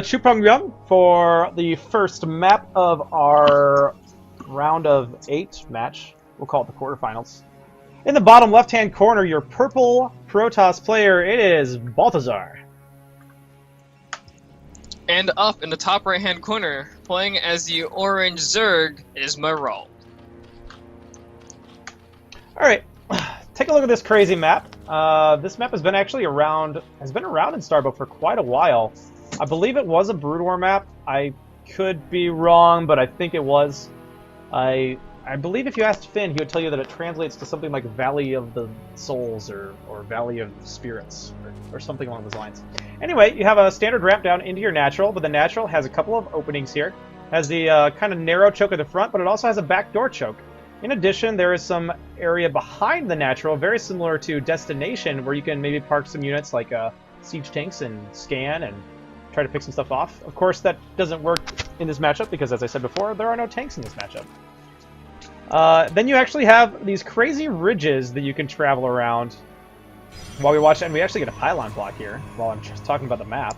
Chuprongyun for the first map of our round of 8 match. We'll call it the quarterfinals. In the bottom left-hand corner, your purple Protoss player, it is Balthazar. And up in the top right-hand corner, playing as the orange Zerg, is Myrault. Alright, take a look at this crazy map. This map has been around in Starbuck for quite a while. I believe it was a Brood War map. I could be wrong, but I think it was. I believe if you asked Finn, he would tell you that it translates to something like Valley of the Souls or Valley of the Spirits or something along those lines. Anyway, you have a standard ramp down into your natural, but the natural has a couple of openings here. Has the kind of narrow choke at the front, but it also has a backdoor choke. In addition, there is some area behind the natural, very similar to Destination, where you can maybe park some units like siege tanks and scan and try to pick some stuff off. Of course, that doesn't work in this matchup because, as I said before, there are no tanks in this matchup. Then you actually have these crazy ridges that you can travel around while we watch, and we actually get a pylon block here while I'm just talking about the map.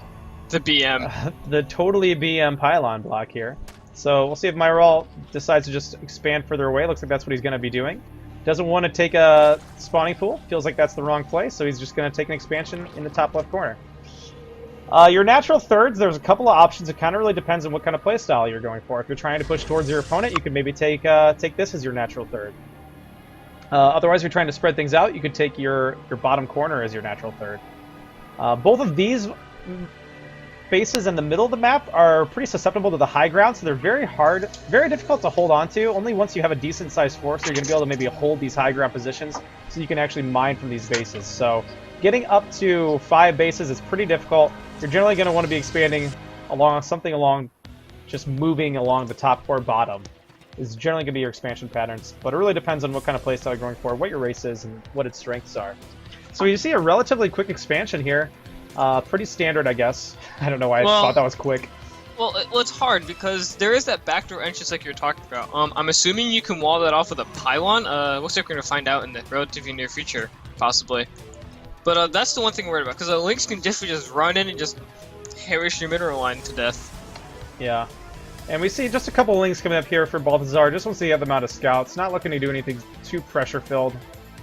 The BM. The totally BM pylon block here. So we'll see if Myrault decides to just expand further away. Looks like that's what he's going to be doing. Doesn't want to take a spawning pool. Feels like that's the wrong place, so he's just going to take an expansion in the top left corner. Your natural thirds, there's a couple of options. It kind of really depends on what kind of playstyle you're going for. If you're trying to push towards your opponent, you could maybe take this as your natural third. Otherwise, if you're trying to spread things out, you could take your bottom corner as your natural third. Both of these bases in the middle of the map are pretty susceptible to the high ground, so they're very difficult to hold on to. Only once you have a decent sized force, you're going to be able to maybe hold these high ground positions, so you can actually mine from these bases. So getting up to 5 bases is pretty difficult. You're generally going to want to be expanding along just moving along the top or bottom is generally going to be your expansion patterns, but it really depends on what kind of playstyle you're going for, what your race is, and what its strengths are. So you see a relatively quick expansion here. Pretty standard, I guess. I don't know why I thought that was quick. Well, it's hard because there is that backdoor entrance like you're talking about. I'm assuming you can wall that off with a pylon. Looks like we're going to find out in the relatively near future, possibly. But that's the one thing we're worried about, because the Lynx can definitely just run in and just harass your mineral line to death. Yeah. And we see just a couple of Lynx coming up here for Balthazar. Just wants to get them out of scouts. Not looking to do anything too pressure-filled.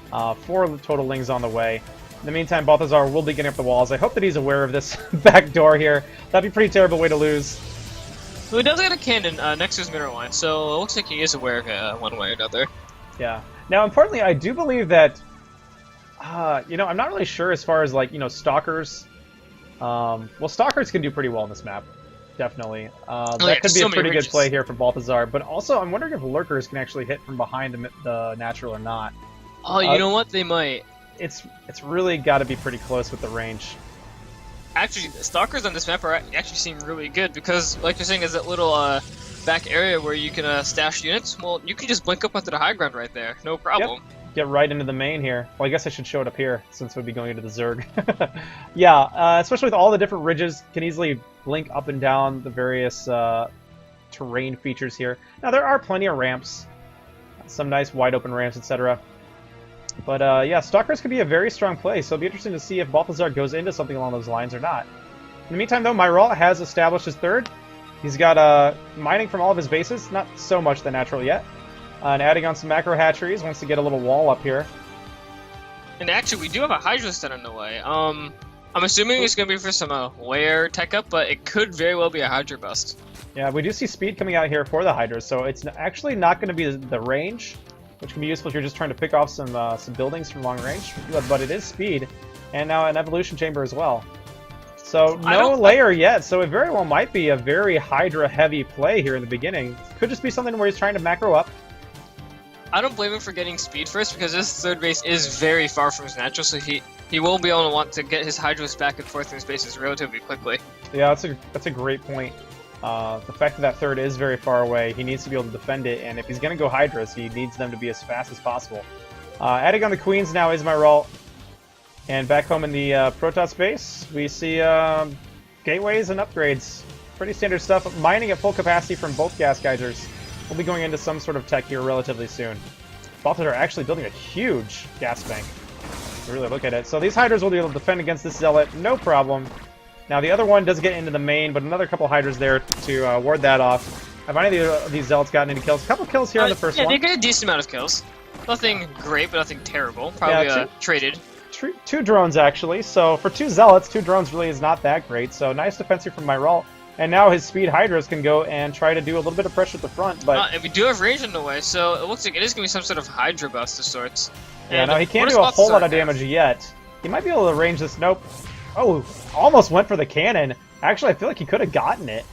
4 total Lynx on the way. In the meantime, Balthazar will be getting up the walls. I hope that he's aware of this back door here. That'd be a pretty terrible way to lose. Well, he does get a cannon next to his mineral line, so it looks like he is aware of it one way or another. Yeah. Now, importantly, I do believe that I'm not really sure as far as, stalkers. Well, stalkers can do pretty well in this map. Definitely. That could be a pretty good play here for Balthazar. But also, I'm wondering if lurkers can actually hit from behind the natural or not. Oh, you know what? They might. It's really got to be pretty close with the range. Actually, stalkers on this map actually seem really good because, like you're saying, there's that little back area where you can stash units. Well, you can just blink up onto the high ground right there. No problem. Yep. Get right into the main here. Well, I guess I should show it up here, since we'd be going into the Zerg. Yeah, especially with all the different ridges, can easily blink up and down the various terrain features here. Now, there are plenty of ramps. Some nice wide open ramps, etc. But, yeah, Stalkers could be a very strong play, so it'll be interesting to see if Balthazar goes into something along those lines or not. In the meantime, though, Myrault has established his third. He's got mining from all of his bases, not so much the natural yet. And adding on some macro hatcheries, wants to get a little wall up here. And actually, we do have a Hydra set on the way. I'm assuming it's going to be for some layer tech up, but it could very well be a Hydra bust. Yeah, we do see speed coming out here for the Hydras, so it's actually not going to be the range, which can be useful if you're just trying to pick off some buildings from long range. But it is speed, and now an evolution chamber as well. So no layer yet, so it very well might be a very Hydra-heavy play here in the beginning. Could just be something where he's trying to macro up. I don't blame him for getting speed first, because this third base is very far from his natural, so he will be able to want to get his Hydras back and forth in his bases relatively quickly. Yeah, that's a great point. The fact that third is very far away, he needs to be able to defend it, and if he's going to go Hydras, he needs them to be as fast as possible. Adding on the Queens now is Myrault. And back home in the Protoss base, we see gateways and upgrades. Pretty standard stuff. Mining at full capacity from both gas geysers. We'll be going into some sort of tech here relatively soon. Balthazar are actually building a huge gas bank. If you really look at it. So these Hydras will be able to defend against this Zealot, no problem. Now the other one does get into the main, but another couple Hydras there to ward that off. Have any of these Zealots gotten any kills? A couple kills here on the first one. Yeah, they get a decent amount of kills. Nothing great, but nothing terrible. Probably traded. Two drones, actually. So for 2 Zealots, 2 drones really is not that great. So nice defense here from Myrault. And now his speed Hydras can go and try to do a little bit of pressure at the front. But and we do have range in the way, so it looks like it is going to be some sort of Hydra bust of sorts. Yeah, no, he can't do a whole lot of damage yet. He might be able to range this. Nope. Oh, almost went for the cannon. Actually, I feel like he could have gotten it.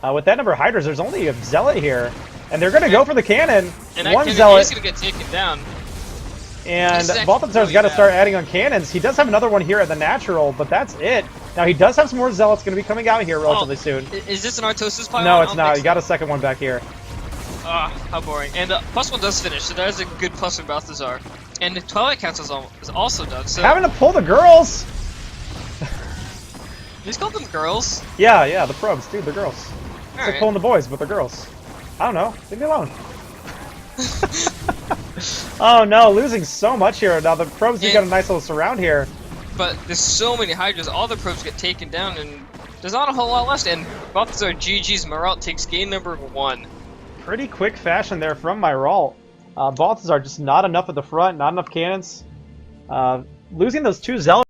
With that number of Hydras, there's only a Zealot here. And they're going to go for the cannon. And one Zealot is going to get taken down. And Balthazar's got to start adding on cannons. He does have another one here at the natural, but that's it. Now he does have some more Zealots going to be coming out here relatively soon. Is this an Artosis pylon? No, it's not. You got a second one back here. Ah, how boring. And +1 does finish, so that is a good plus for Balthazar. And the Twilight Council is also done, so... Having to pull the girls! He's called them girls? Yeah, the probes. Dude, they're girls. It's like Alright. pulling the boys, but they're girls. I don't know. Leave me alone. Oh no, losing so much here. Now the probes do got a nice little surround here. But there's so many Hydras, all the probes get taken down, and there's not a whole lot left. And Balthazar GG's Myrault takes game number 1. Pretty quick fashion there from Myrault. Balthazar just not enough at the front, not enough cannons. Losing those 2 Zealots.